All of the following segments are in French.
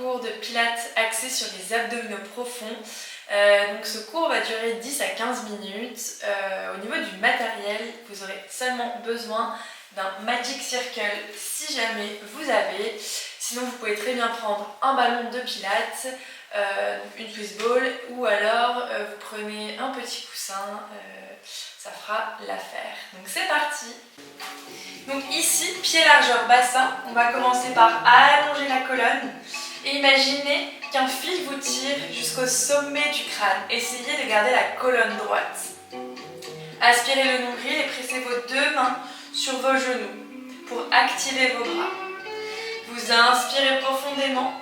cours de pilates axé sur les abdominaux profonds. Donc ce cours va durer 10 à 15 minutes. Au niveau du matériel, vous aurez seulement besoin d'un Magic Circle si jamais vous avez. Sinon vous pouvez très bien prendre un ballon de pilates, une twist ball, ou alors vous prenez un petit coussin, ça fera l'affaire. Donc c'est parti. Donc ici, pied largeur bassin, on va commencer par allonger la colonne et imaginez qu'un fil vous tire jusqu'au sommet du crâne. Essayez de garder la colonne droite. Aspirez le nombril et pressez vos deux mains sur vos genoux pour activer vos bras. Vous inspirez profondément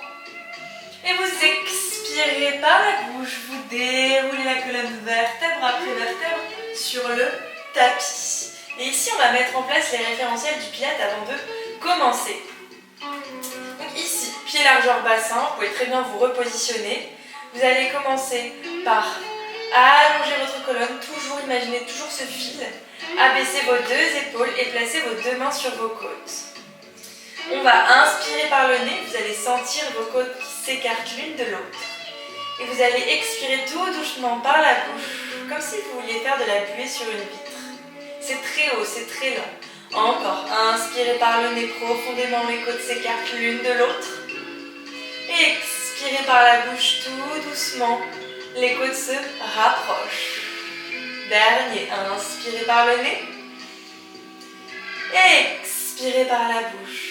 et vous expirez par la bouche. Vous déroulez la colonne vertèbre après vertèbre sur le tapis. Et ici, on va mettre en place les référentiels du pilates avant de commencer. Donc ici, pied largeur bassin, vous pouvez très bien vous repositionner. Vous allez commencer par allonger votre colonne, imaginez toujours ce fil. Abaissez vos deux épaules et placez vos deux mains sur vos côtes. On va inspirer par le nez, vous allez sentir vos côtes qui s'écartent l'une de l'autre. Et vous allez expirer tout doucement par la bouche, comme si vous vouliez faire de la buée sur une vitre. C'est très haut, c'est très lent. Encore, inspirez par le nez profondément, les côtes s'écartent l'une de l'autre. Et expirez par la bouche tout doucement, les côtes se rapprochent. Dernier, inspirez par le nez. Et expirez par la bouche.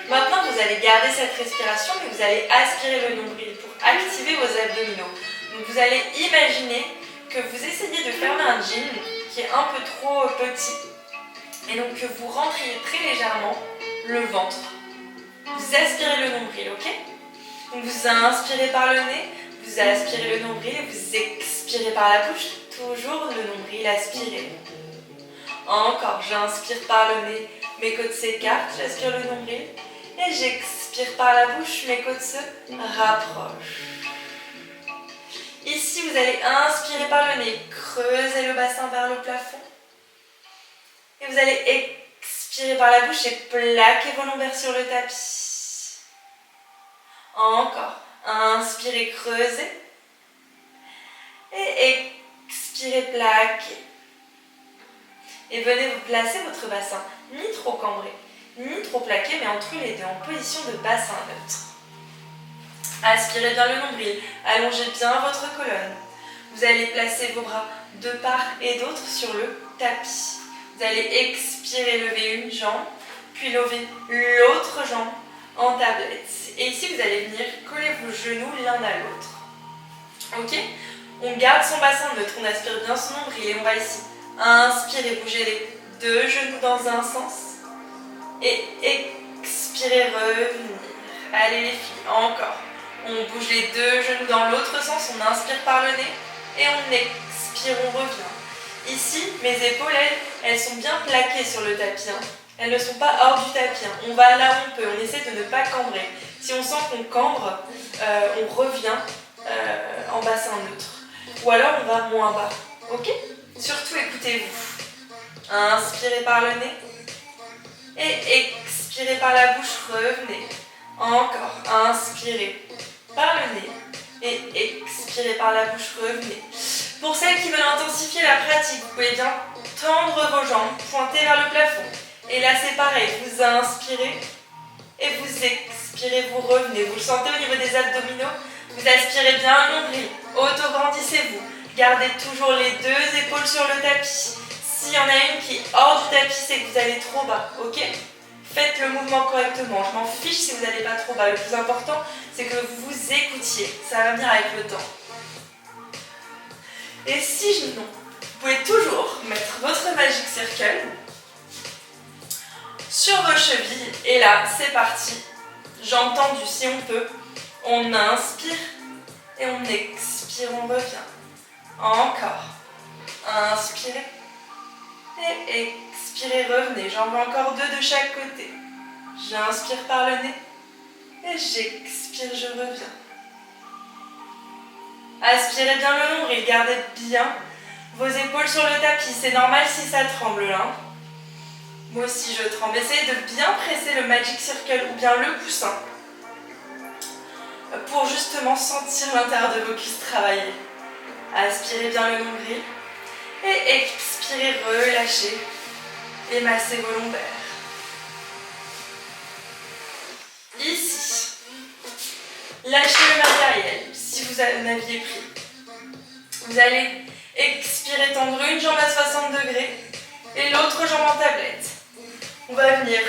Maintenant, vous allez garder cette respiration, mais vous allez aspirer le nombril pour activer vos abdominaux. Donc vous allez imaginer que vous essayez de fermer un jean qui est un peu trop petit. Et donc que vous rentriez très légèrement le ventre. Vous aspirez le nombril, ok? Donc vous inspirez par le nez, vous aspirez le nombril et vous expirez par la bouche. Toujours le nombril aspiré. Encore, j'inspire par le nez, mes côtes s'écartent, j'aspire le nombril. Et j'expire par la bouche, mes côtes se rapprochent. Ici, vous allez inspirer par le nez, creuser le bassin vers le plafond. Et vous allez expirer par la bouche et plaquer vos lombaires sur le tapis. Encore, inspirez, creusez. Et expirez, plaquez. Et venez vous placer votre bassin, ni trop cambré, ni trop plaqué, mais entre les deux, en position de bassin neutre. Aspirez bien le nombril, allongez bien votre colonne. Vous allez placer vos bras de part et d'autre sur le tapis. Vous allez expirer, lever une jambe, puis lever l'autre jambe en tablette. Et ici, vous allez venir coller vos genoux l'un à l'autre. Ok? On garde son bassin neutre, on aspire bien son nombril et on va ici inspirer, bouger les deux genoux dans un sens. Et expirez, revenir. Allez les filles, encore. On bouge les deux genoux dans l'autre sens, on inspire par le nez et on expire, on revient. Ici, mes épaules, elles sont bien plaquées sur le tapis. Elles ne sont pas hors du tapis. On va là où on peut, on essaie de ne pas cambrer. Si on sent qu'on cambre, on revient en bassin neutre. Ou alors on va moins bas. Ok? Surtout écoutez-vous. Inspirez par le nez et expirez par la bouche, revenez. Encore, inspirez par le nez et expirez par la bouche, revenez. Pour celles qui veulent intensifier la pratique, vous pouvez bien tendre vos jambes, pointer vers le plafond. Et là c'est pareil, vous inspirez et vous expirez, vous revenez. Vous le sentez au niveau des abdominaux, vous aspirez bien le nombril, auto-grandissez-vous. Gardez toujours les deux épaules sur le tapis. S'il y en a une qui est hors du tapis, c'est que vous allez trop bas, ok? Faites le mouvement correctement. Je m'en fiche si vous n'allez pas trop bas. Le plus important, c'est que vous vous écoutiez. Ça va venir avec le temps. Et si non, vous pouvez toujours mettre votre Magic Circle sur vos chevilles. Et là, c'est parti. Jambes tendues si on peut. On inspire et on expire, on revient. Encore. Inspirez. Et expirez, revenez. J'en veux encore deux de chaque côté. J'inspire par le nez. Et j'expire, je reviens. Aspirez bien le nombril. Gardez bien vos épaules sur le tapis. C'est normal si ça tremble là. Moi aussi je tremble. Essayez de bien presser le Magic Circle ou bien le coussin fortement sentir l'intérieur de vos cuisses travailler. Aspirez bien le nombril et expirez, relâchez et massez vos lombaires. Ici, lâchez le matériel si vous en aviez pris. Vous allez expirer, tendre une jambe à 60 degrés et l'autre jambe en tablette. On va venir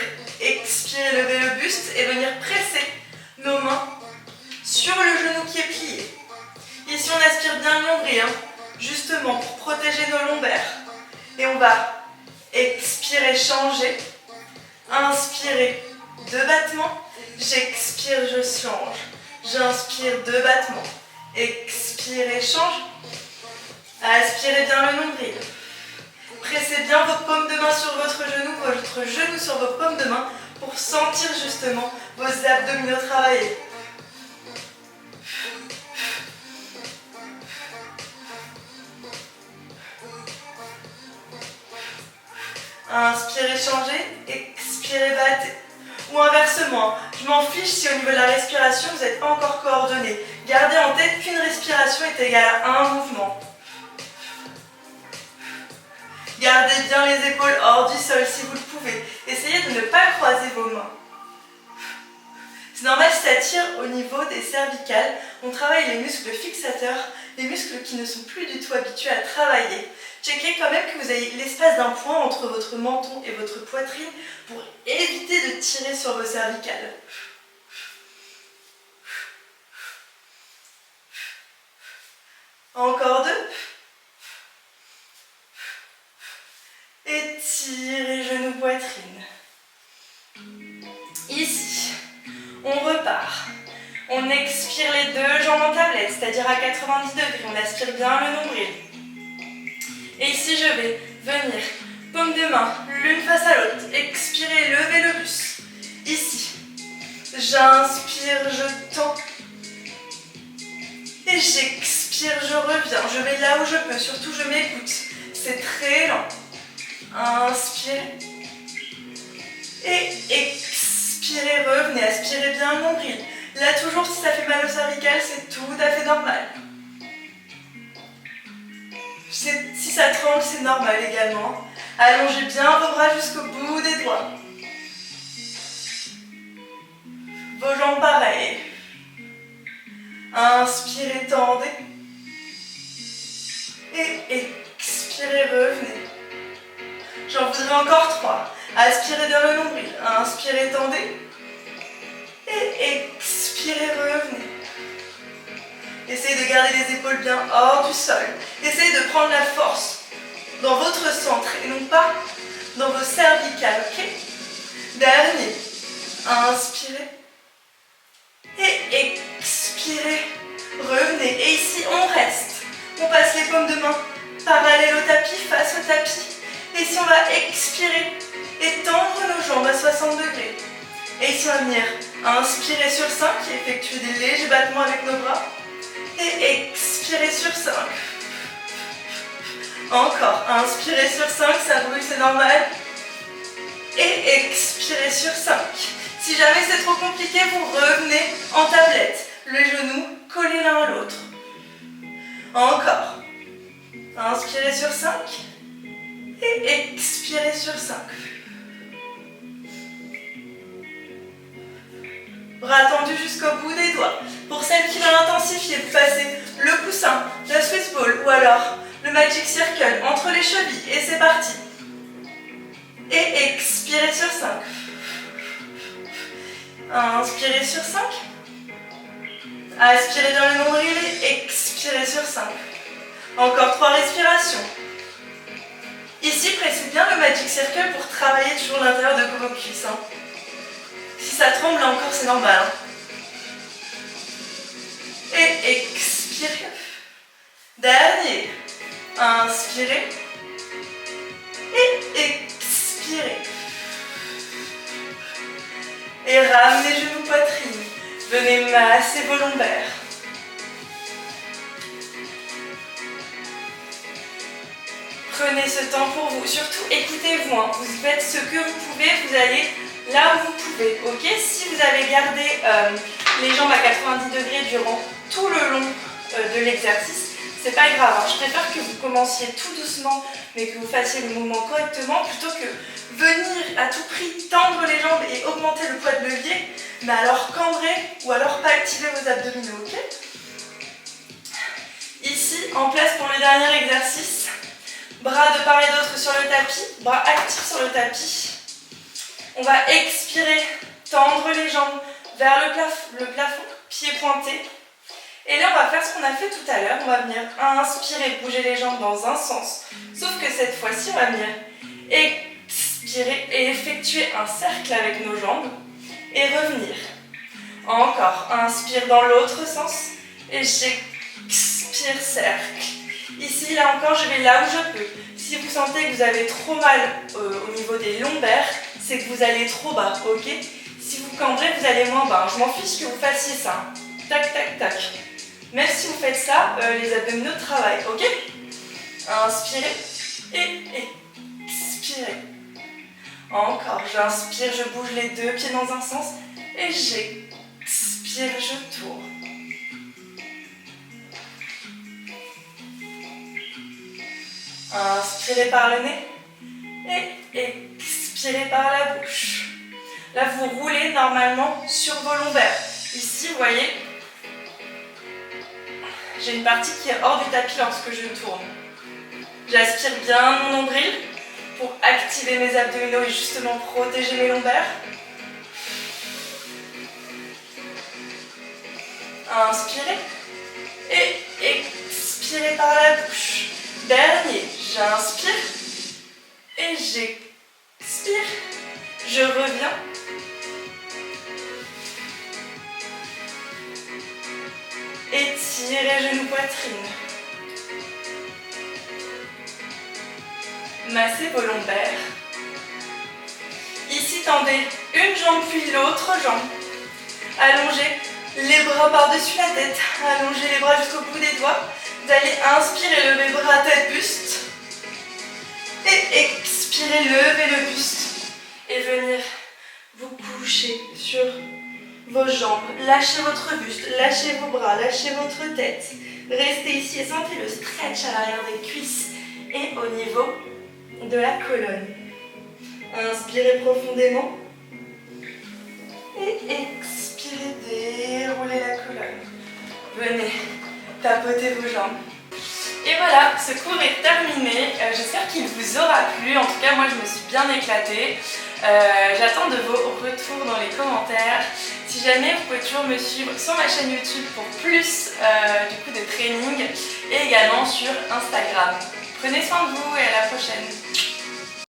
expirer, lever le buste et venir presser nos mains sur le genou qui est plié. Ici, on aspire bien le nombril, justement pour protéger nos lombaires. Et on va expirer, changer. Inspirer, 2 battements. J'expire, je change. J'inspire, 2 battements. Expirez, change. Aspirez bien le nombril. Pressez bien vos paumes de main sur votre genou sur vos paumes de main pour sentir justement vos abdominaux travailler. Inspirez, changez, expirez, battez. Ou inversement, je m'en fiche si au niveau de la respiration vous n'êtes pas encore coordonné. Gardez en tête qu'une respiration est égale à un mouvement. Gardez bien les épaules hors du sol si vous le pouvez. Essayez de ne pas croiser vos mains. C'est normal si ça tire au niveau des cervicales. On travaille les muscles fixateurs, les muscles qui ne sont plus du tout habitués à travailler. Checkez quand même que vous ayez l'espace d'un point entre votre menton et votre poitrine pour éviter de tirer sur vos cervicales. Encore 2. Étirez genoux, poitrine. Ici, on repart. On expire les 2 jambes en tablette, c'est-à-dire à 90 degrés. On aspire bien le nombril. Et ici, je vais venir, paume de main, l'une face à l'autre. Expirez, levez le buste. Ici, j'inspire, je tends. Et j'expire, je reviens. Je vais là où je peux, surtout je m'écoute. C'est très lent. Inspirez. Et expirez, revenez. Aspirez bien le nombril. Là, toujours, si ça fait mal au cervical, c'est tout à fait normal. Si ça tremble, c'est normal également. Allongez bien vos bras jusqu'au bout des doigts. Vos jambes pareilles. Inspirez, tendez. Et expirez, revenez. J'en voudrais encore 3. Aspirez bien le nombril. Inspirez, tendez. Et expirez, revenez. Essayez de garder les épaules bien hors du sol. Essayez de prendre la force dans votre centre et non pas dans vos cervicales. Ok? Dernier. Inspirez. Et expirez. Revenez. Et ici, on reste. On passe les paumes de main parallèles au tapis, face au tapis. Et ici, on va expirer et tendre nos jambes à 60 degrés. Et ici, on va venir inspirer sur 5 et effectuer des légers battements avec nos bras. Et expirez sur 5. Encore. Inspirez sur 5, ça brûle, c'est normal. Et expirez sur 5. Si jamais c'est trop compliqué, vous revenez en tablette. Les genoux collés l'un à l'autre. Encore. Inspirez sur 5. Et expirez sur 5. Bras tendus jusqu'au bout des doigts. Pour celles qui veulent intensifier, vous passez le coussin, la Swiss ball ou alors le Magic Circle entre les chevilles. Et c'est parti. Et expirez sur 5. Inspirez sur 5. Aspirez dans le nombril et expirez sur 5. Encore 3 respirations. Ici, pressez bien le Magic Circle pour travailler toujours l'intérieur de vos cuisses. Si ça tremble là encore, c'est normal. Et expirez. Dernier. Inspirez. Et expirez. Et ramenez genoux, poitrine. Venez masser vos lombaires. Prenez ce temps pour vous. Surtout, écoutez-vous. Vous faites ce que vous pouvez. Vous allez là où vous pouvez. Ok? Si vous avez gardé les jambes à 90 degrés durant tout le long de l'exercice, c'est pas grave, hein. Je préfère que vous commenciez tout doucement mais que vous fassiez le mouvement correctement plutôt que venir à tout prix tendre les jambes et augmenter le poids de levier, mais alors cambrer ou alors pas activer vos abdominaux, ok? Ici, en place pour le dernier exercice, bras de part et d'autre sur le tapis, bras actifs sur le tapis. On va expirer, tendre les jambes vers le plafond, pieds pointés. Et là, on va faire ce qu'on a fait tout à l'heure. On va venir inspirer, bouger les jambes dans un sens. Sauf que cette fois-ci, on va venir expirer et effectuer un cercle avec nos jambes. Et revenir. Encore. Inspire dans l'autre sens. Et j'expire, cercle. Ici, là encore, je vais là où je peux. Si vous sentez que vous avez trop mal au niveau des lombaires, c'est que vous allez trop bas, ok? Si vous cambrez, vous allez moins bas. Je m'en fiche que vous fassiez ça. Tac, tac, tac. Même si vous faites ça, les abdominaux travaillent, ok? Inspirez et expirez. Encore, j'inspire, je bouge les deux pieds dans un sens et j'expire, je tourne. Inspirez par le nez et expirez par la bouche. Là, vous roulez normalement sur vos lombaires. Ici, vous voyez, j'ai une partie qui est hors du tapis lorsque je tourne. J'aspire bien mon nombril pour activer mes abdominaux et justement protéger mes lombaires. Inspirez et expirez par la bouche. Dernier, j'inspire et j'expire. Je reviens. Étirez genoux poitrine. Massez vos lombaires. Ici, tendez une jambe puis l'autre jambe. Allongez les bras par-dessus la tête. Allongez les bras jusqu'au bout des doigts. Vous allez inspirer, lever bras, tête, buste. Et expirez, levez le buste. Et venir vous coucher sur vos jambes. Lâchez votre buste, lâchez vos bras, lâchez votre tête. Restez ici et sentez le stretch à l'arrière des cuisses et au niveau de la colonne. Inspirez profondément. Et expirez, déroulez la colonne. Venez tapoter vos jambes. Et voilà, ce cours est terminé. J'espère qu'il vous aura plu. En tout cas, moi, je me suis bien éclatée. J'attends de vos retours dans les commentaires. Si jamais, vous pouvez toujours me suivre sur ma chaîne YouTube pour plus de training et également sur Instagram. Prenez soin de vous et à la prochaine.